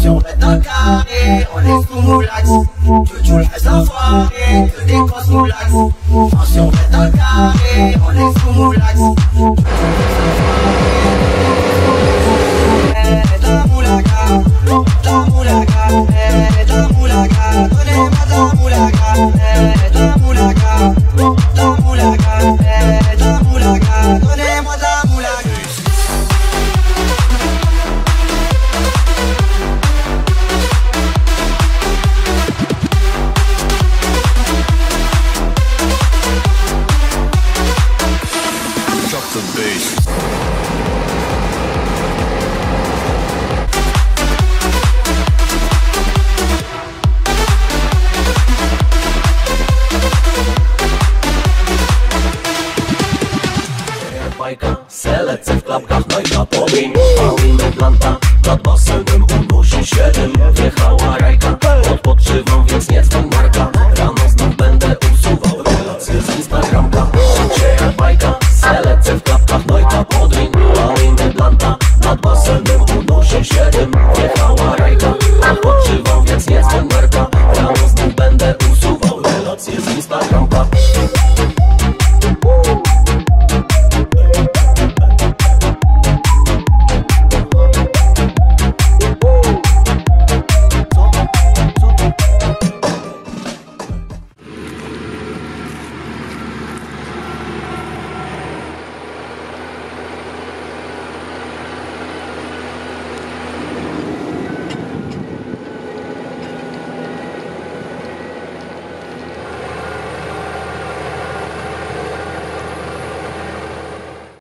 Mention est dans le carré, on est sous moulax. Que tu laisses enfoiré, que des cosses moulax. Mention est dans le carré, on est sous moulax. Ta moulaga, ta moulaga, ta moulaga, donnez-moi ta moulaga, ta moulaga, ta moulaga, ta moulaga, donnez-moi ta moulaga. Drop the bass. Bajka, selece w klapkach, no i na powi. Palimy planta,